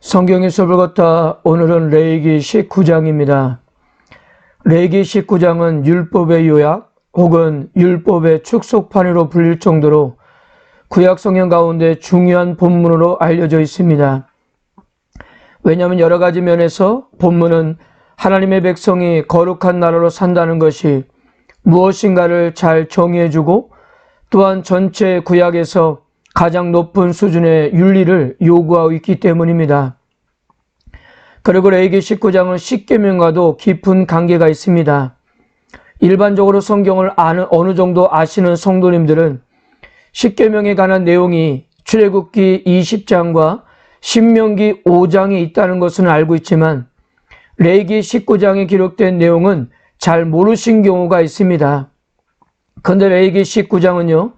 성경의 수업을 걷다 오늘은 레위기 19장입니다. 레위기 19장은 율법의 요약 혹은 율법의 축소판으로 불릴 정도로 구약 성경 가운데 중요한 본문으로 알려져 있습니다. 왜냐하면 여러 가지 면에서 본문은 하나님의 백성이 거룩한 나라로 산다는 것이 무엇인가를 잘 정의해주고 또한 전체 구약에서 가장 높은 수준의 윤리를 요구하고 있기 때문입니다. 그리고 레위기 19장은 십계명과도 깊은 관계가 있습니다. 일반적으로 성경을 어느 정도 아시는 성도님들은 십계명에 관한 내용이 출애굽기 20장과 신명기 5장에 있다는 것은 알고 있지만 레위기 19장에 기록된 내용은 잘 모르신 경우가 있습니다. 그런데 레위기 19장은요,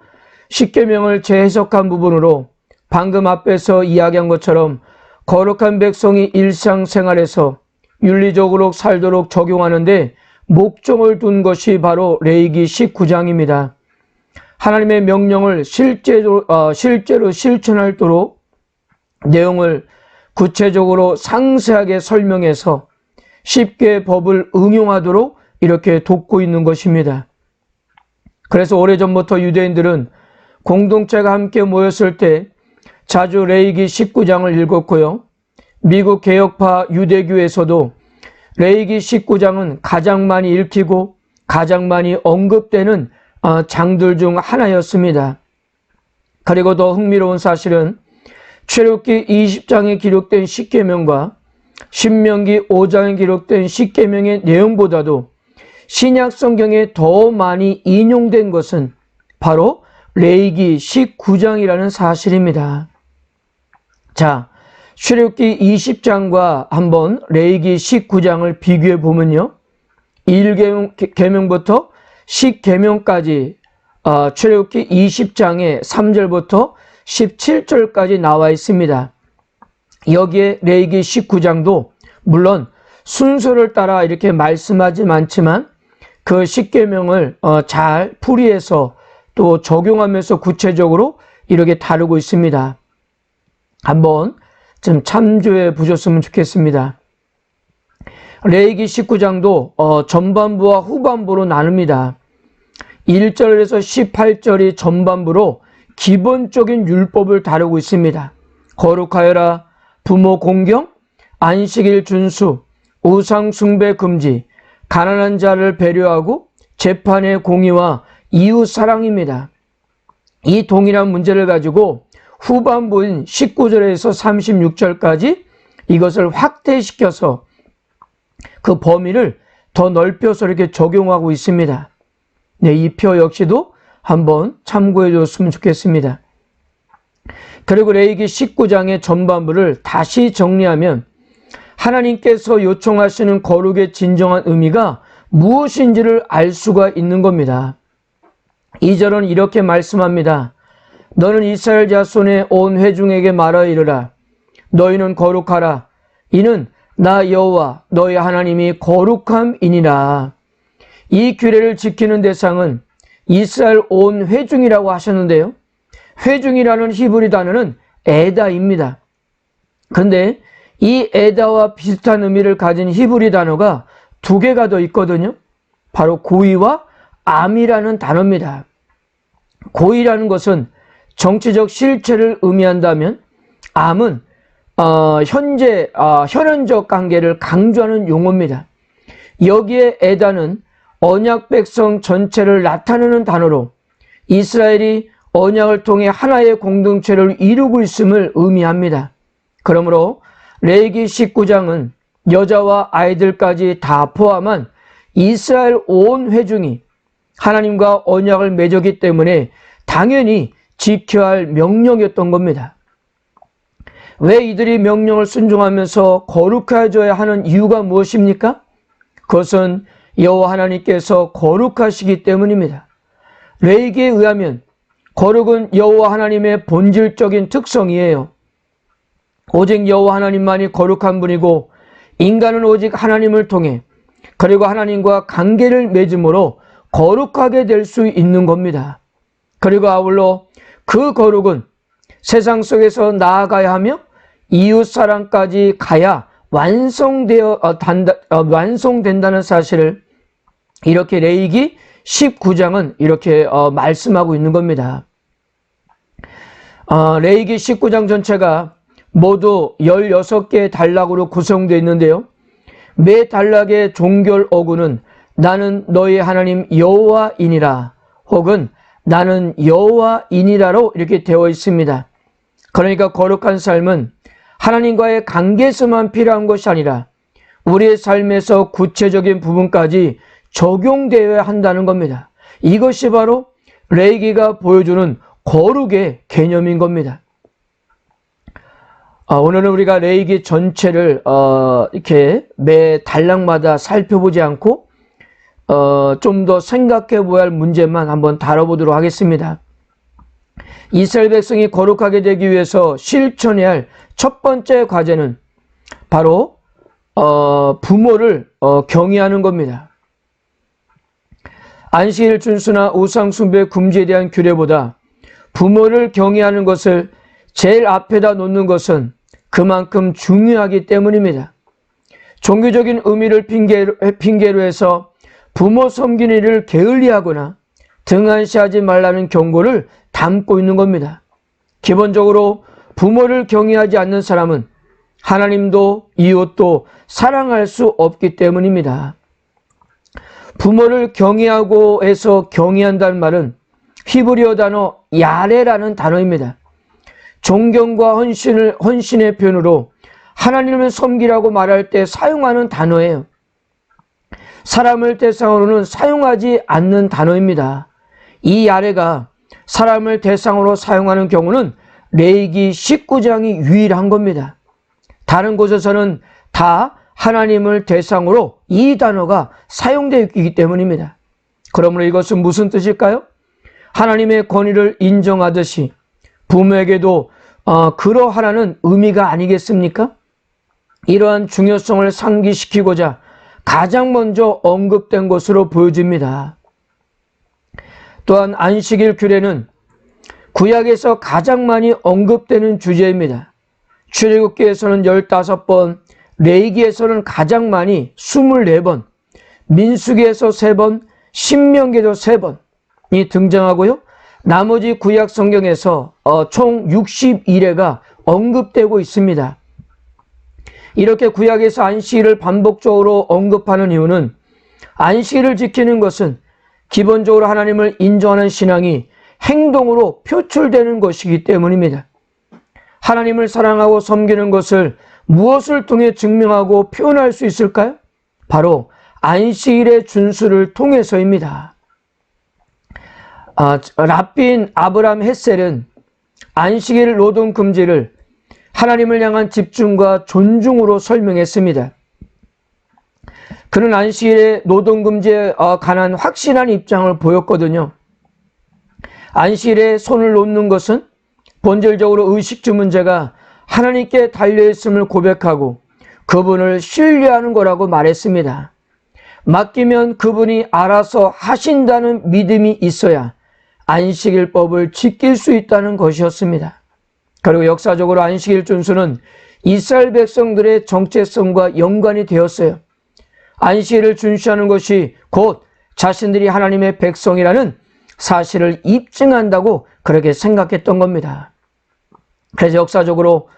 십계명을 재해석한 부분으로 방금 앞에서 이야기한 것처럼 거룩한 백성이 일상생활에서 윤리적으로 살도록 적용하는데 목적을 둔 것이 바로 레위기 19장입니다. 하나님의 명령을 실제로 실천하도록 내용을 구체적으로 상세하게 설명해서 쉽게 법을 응용하도록 이렇게 돕고 있는 것입니다. 그래서 오래전부터 유대인들은 공동체가 함께 모였을 때 자주 레위기 19장을 읽었고요. 미국 개혁파 유대교에서도 레위기 19장은 가장 많이 읽히고 가장 많이 언급되는 장들 중 하나였습니다. 그리고 더 흥미로운 사실은 출애굽기 20장에 기록된 십계명과 신명기 5장에 기록된 십계명의 내용보다도 신약 성경에 더 많이 인용된 것은 바로 레위기 19장이라는 사실입니다. 자, 출애굽기 20장과 한번 레위기 19장을 비교해 보면요. 1계명부터 10계명까지 출애굽기 20장에 3절부터 17절까지 나와 있습니다. 여기에 레위기 19장도 물론 순서를 따라 이렇게 말씀하지 않지만 그 10계명을 잘 풀이해서 또 적용하면서 구체적으로 이렇게 다루고 있습니다. 한번 좀 참조해 보셨으면 좋겠습니다. 레위기 19장도 전반부와 후반부로 나눕니다. 1절에서 18절이 전반부로 기본적인 율법을 다루고 있습니다. 거룩하여라, 부모 공경, 안식일 준수, 우상 숭배 금지, 가난한 자를 배려하고 재판의 공의와 이웃 사랑입니다. 이 동일한 문제를 가지고 후반부인 19절에서 36절까지 이것을 확대시켜서 그 범위를 더 넓혀서 이렇게 적용하고 있습니다. 네, 이 표 역시도 한번 참고해 줬으면 좋겠습니다. 그리고 레위기 19장의 전반부를 다시 정리하면 하나님께서 요청하시는 거룩의 진정한 의미가 무엇인지를 알 수가 있는 겁니다. 2절은 이렇게 말씀합니다. 너는 이스라엘 자손의 온 회중에게 말하여 이르라. 너희는 거룩하라. 이는 나 여호와 너희 하나님이 거룩함이니라. 이 규례를 지키는 대상은 이스라엘 온 회중이라고 하셨는데요. 회중이라는 히브리 단어는 에다입니다. 그런데 이 에다와 비슷한 의미를 가진 히브리 단어가 두 개가 더 있거든요. 바로 고이와 암이라는 단어입니다. 고이라는 것은 정치적 실체를 의미한다면 암은 현현적 관계를 강조하는 용어입니다. 여기에 에다는 언약 백성 전체를 나타내는 단어로 이스라엘이 언약을 통해 하나의 공동체를 이루고 있음을 의미합니다. 그러므로 레위기 19장은 여자와 아이들까지 다 포함한 이스라엘 온 회중이 하나님과 언약을 맺었기 때문에 당연히 지켜야 할 명령이었던 겁니다. 왜 이들이 명령을 순종하면서 거룩해져야 하는 이유가 무엇입니까? 그것은 여호와 하나님께서 거룩하시기 때문입니다. 레위기에 의하면 거룩은 여호와 하나님의 본질적인 특성이에요. 오직 여호와 하나님만이 거룩한 분이고 인간은 오직 하나님을 통해 그리고 하나님과 관계를 맺음으로 거룩하게 될 수 있는 겁니다. 그리고 아울러 그 거룩은 세상 속에서 나아가야 하며 이웃사랑까지 가야 완성된다는 사실을 이렇게 레위기 19장은 이렇게 말씀하고 있는 겁니다. 레위기 19장 전체가 모두 16개의 단락으로 구성되어 있는데요. 매 단락의 종결 어구는 나는 너희 하나님 여호와이니라 혹은 나는 여호와이니라로 이렇게 되어 있습니다. 그러니까 거룩한 삶은 하나님과의 관계에서만 필요한 것이 아니라 우리의 삶에서 구체적인 부분까지 적용되어야 한다는 겁니다. 이것이 바로 레위기가 보여주는 거룩의 개념인 겁니다. 오늘은 우리가 레위기 전체를 이렇게 매 단락마다 살펴보지 않고 좀 더 생각해 보아야 할 문제만 한번 다뤄보도록 하겠습니다. 이스라엘 백성이 거룩하게 되기 위해서 실천해야 할 첫 번째 과제는 바로 부모를 경외하는 겁니다. 안식일 준수나 우상숭배 금지에 대한 규례보다 부모를 경외하는 것을 제일 앞에다 놓는 것은 그만큼 중요하기 때문입니다. 종교적인 의미를 핑계로 해서 부모 섬기는 일을 게을리하거나 등한시하지 말라는 경고를 담고 있는 겁니다. 기본적으로 부모를 경외하지 않는 사람은 하나님도 이웃도 사랑할 수 없기 때문입니다. 부모를 경외하고 해서 경외한다는 말은 히브리어 단어 야레라는 단어입니다. 존경과 헌신의 표현으로 하나님을 섬기라고 말할 때 사용하는 단어예요. 사람을 대상으로는 사용하지 않는 단어입니다. 이 야레가 사람을 대상으로 사용하는 경우는 레위기 19장이 유일한 겁니다. 다른 곳에서는 다 하나님을 대상으로 이 단어가 사용되어 있기 때문입니다. 그러므로 이것은 무슨 뜻일까요? 하나님의 권위를 인정하듯이 부모에게도 그러하라는 의미가 아니겠습니까? 이러한 중요성을 상기시키고자 가장 먼저 언급된 것으로 보여집니다. 또한 안식일 규례는 구약에서 가장 많이 언급되는 주제입니다. 출애굽기에서는 15번, 레위기에서는 가장 많이 24번, 민수기에서 3번, 신명기에도 3번이 등장하고요. 나머지 구약 성경에서 총 61회가 언급되고 있습니다. 이렇게 구약에서 안식일을 반복적으로 언급하는 이유는 안식일을 지키는 것은 기본적으로 하나님을 인정하는 신앙이 행동으로 표출되는 것이기 때문입니다. 하나님을 사랑하고 섬기는 것을 무엇을 통해 증명하고 표현할 수 있을까요? 바로 안식일의 준수를 통해서입니다. 랍빈 아브람 햇셀은 안식일 노동 금지를 하나님을 향한 집중과 존중으로 설명했습니다. 그는 안식일의 노동 금지에 관한 확실한 입장을 보였거든요. 안식일에 손을 놓는 것은 본질적으로 의식주 문제가 하나님께 달려있음을 고백하고 그분을 신뢰하는 거라고 말했습니다. 맡기면 그분이 알아서 하신다는 믿음이 있어야 안식일법을 지킬 수 있다는 것이었습니다. 그리고 역사적으로 안식일 준수는 이스라엘 백성들의 정체성과 연관이 되었어요. 안식일을 준수하는 것이 곧 자신들이 하나님의 백성이라는 사실을 입증한다고 그렇게 생각했던 겁니다. 그래서 역사적으로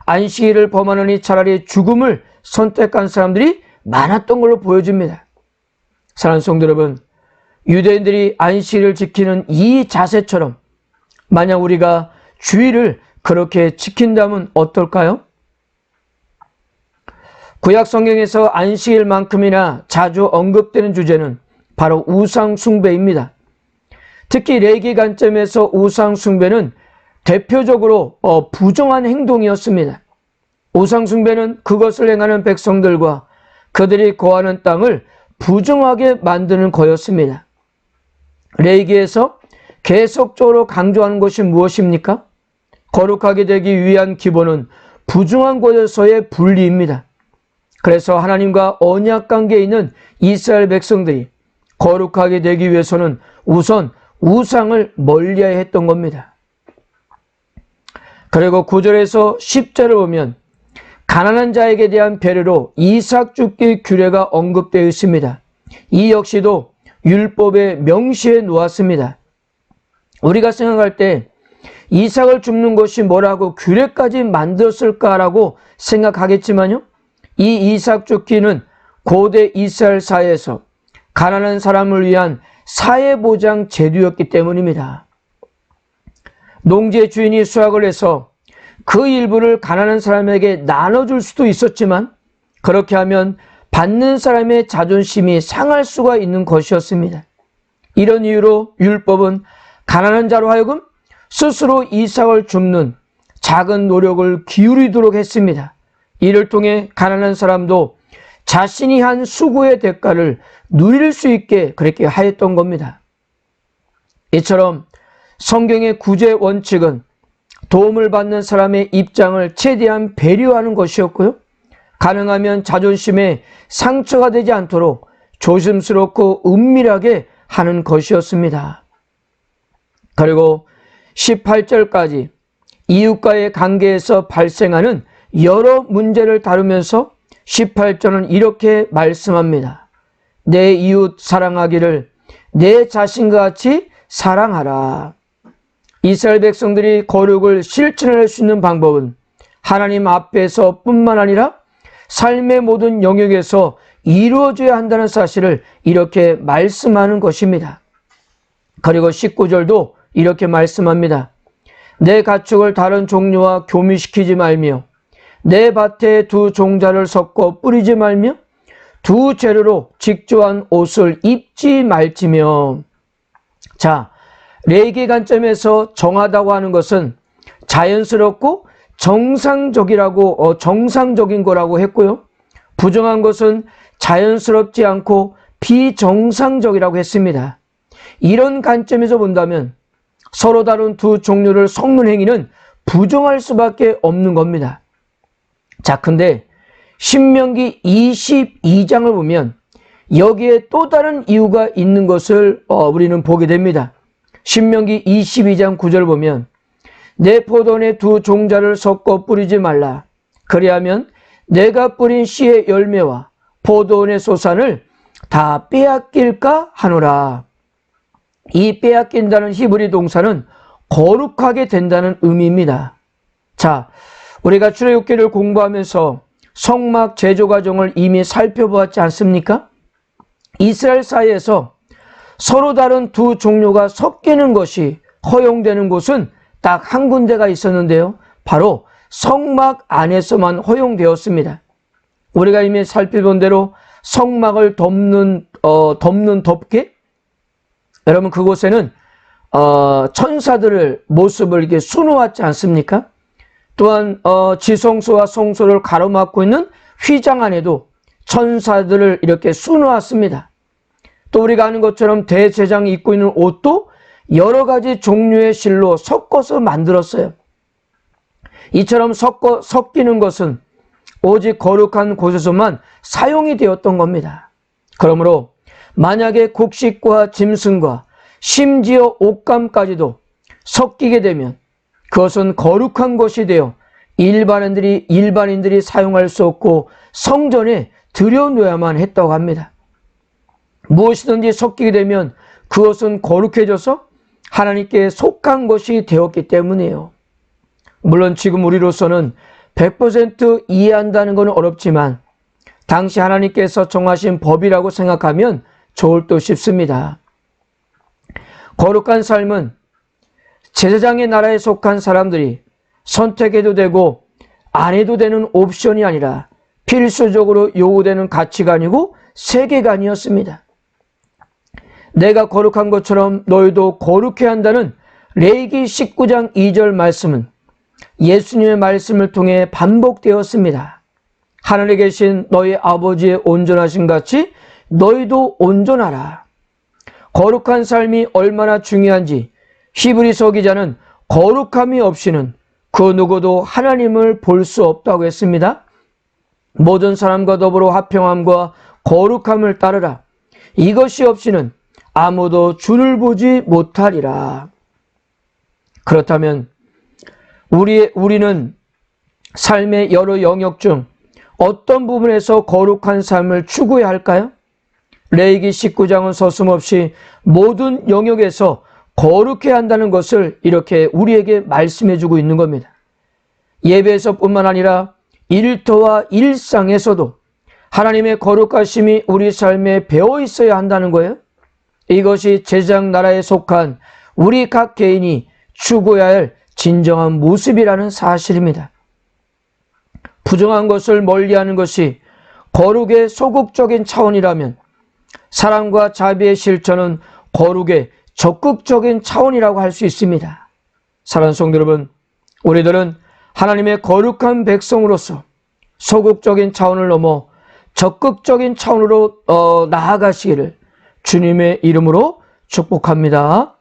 안식일을 범하느니 차라리 죽음을 선택한 사람들이 많았던 걸로 보여집니다. 사랑하는 성도 여러분, 유대인들이 안식일을 지키는 이 자세처럼 만약 우리가 주일을 그렇게 지킨다면 어떨까요? 구약 성경에서 안식일만큼이나 자주 언급되는 주제는 바로 우상 숭배입니다. 특히 레위기 관점에서 우상 숭배는 대표적으로 부정한 행동이었습니다. 우상 숭배는 그것을 행하는 백성들과 그들이 거하는 땅을 부정하게 만드는 거였습니다. 레위기에서 계속적으로 강조하는 것이 무엇입니까? 거룩하게 되기 위한 기본은 부정한 곳에서의 분리입니다. 그래서 하나님과 언약 관계에 있는 이스라엘 백성들이 거룩하게 되기 위해서는 우선 우상을 멀리하여 했던 겁니다. 그리고 9절에서 10절을 보면 가난한 자에게 대한 배려로 이삭 줍기 규례가 언급되어 있습니다. 이 역시도 율법에 명시해 놓았습니다. 우리가 생각할 때 이삭을 줍는 것이 뭐라고 규례까지 만들었을까라고 생각하겠지만요. 이 이삭 줍기는 고대 이스라엘 사회에서 가난한 사람을 위한 사회보장 제도였기 때문입니다. 농지의 주인이 수확을 해서 그 일부를 가난한 사람에게 나눠줄 수도 있었지만 그렇게 하면 받는 사람의 자존심이 상할 수가 있는 것이었습니다. 이런 이유로 율법은 가난한 자로 하여금 스스로 이삭을 줍는 작은 노력을 기울이도록 했습니다. 이를 통해 가난한 사람도 자신이 한 수고의 대가를 누릴 수 있게 그렇게 하였던 겁니다. 이처럼 성경의 구제 원칙은 도움을 받는 사람의 입장을 최대한 배려하는 것이었고요. 가능하면 자존심에 상처가 되지 않도록 조심스럽고 은밀하게 하는 것이었습니다. 그리고 18절까지 이웃과의 관계에서 발생하는 여러 문제를 다루면서 18절은 이렇게 말씀합니다. 내 이웃 사랑하기를 내 자신과 같이 사랑하라. 이스라엘 백성들이 거룩을 실천할 수 있는 방법은 하나님 앞에서 뿐만 아니라 삶의 모든 영역에서 이루어져야 한다는 사실을 이렇게 말씀하는 것입니다. 그리고 19절도 이렇게 말씀합니다. 내 가축을 다른 종류와 교미시키지 말며 내 밭에 두 종자를 섞어 뿌리지 말며 두 재료로 직조한 옷을 입지 말지며. 자, 레위기 관점에서 정하다고 하는 것은 자연스럽고 정상적인 거라고 했고요. 부정한 것은 자연스럽지 않고 비정상적이라고 했습니다. 이런 관점에서 본다면 서로 다른 두 종류를 섞는 행위는 부정할 수밖에 없는 겁니다. 자, 근데 신명기 22장을 보면 여기에 또 다른 이유가 있는 것을 우리는 보게 됩니다. 신명기 22장 9절을 보면 내 포도원에 두 종자를 섞어 뿌리지 말라. 그리하면 내가 뿌린 씨의 열매와 포도원의 소산을 다 빼앗길까 하노라. 이 빼앗긴다는 히브리 동사는 거룩하게 된다는 의미입니다. 자, 우리가 출애굽기를 공부하면서 성막 제조 과정을 이미 살펴보았지 않습니까? 이스라엘 사이에서 서로 다른 두 종류가 섞이는 것이 허용되는 곳은 딱 한 군데가 있었는데요. 바로 성막 안에서만 허용되었습니다. 우리가 이미 살펴본 대로 성막을 덮는 덮개? 여러분, 그곳에는 천사들을 모습을 이렇게 수놓았지 않습니까? 또한 지성소와 성소를 가로막고 있는 휘장 안에도 천사들을 이렇게 수놓았습니다. 또 우리가 아는 것처럼 대제사장이 입고 있는 옷도 여러 가지 종류의 실로 섞어서 만들었어요. 이처럼 섞이는 것은 오직 거룩한 곳에서만 사용이 되었던 겁니다. 그러므로 만약에 곡식과 짐승과 심지어 옷감까지도 섞이게 되면 그것은 거룩한 것이 되어 일반인들이 사용할 수 없고 성전에 들여놓아야만 했다고 합니다. 무엇이든지 섞이게 되면 그것은 거룩해져서 하나님께 속한 것이 되었기 때문이에요. 물론 지금 우리로서는 100% 이해한다는 것은 어렵지만 당시 하나님께서 정하신 법이라고 생각하면 좋을 듯 싶습니다. 거룩한 삶은 제사장의 나라에 속한 사람들이 선택해도 되고 안 해도 되는 옵션이 아니라 필수적으로 요구되는 가치관이고 세계관이었습니다. 내가 거룩한 것처럼 너희도 거룩해야 한다는 레위기 19장 2절 말씀은 예수님의 말씀을 통해 반복되었습니다. 하늘에 계신 너희 아버지의 온전하신 같이 너희도 온전하라. 거룩한 삶이 얼마나 중요한지 히브리서 기자는 거룩함이 없이는 그 누구도 하나님을 볼 수 없다고 했습니다. 모든 사람과 더불어 화평함과 거룩함을 따르라. 이것이 없이는 아무도 주를 보지 못하리라. 그렇다면 우리는 삶의 여러 영역 중 어떤 부분에서 거룩한 삶을 추구해야 할까요? 레위기 19장은 서슴없이 모든 영역에서 거룩해야 한다는 것을 이렇게 우리에게 말씀해 주고 있는 겁니다. 예배에서뿐만 아니라 일터와 일상에서도 하나님의 거룩하심이 우리 삶에 배어 있어야 한다는 거예요. 이것이 제장 나라에 속한 우리 각 개인이 추구해야 할 진정한 모습이라는 사실입니다. 부정한 것을 멀리하는 것이 거룩의 소극적인 차원이라면 사랑과 자비의 실천은 거룩의 적극적인 차원이라고 할 수 있습니다. 사랑하는 성도 여러분, 우리들은 하나님의 거룩한 백성으로서 소극적인 차원을 넘어 적극적인 차원으로 나아가시기를 주님의 이름으로 축복합니다.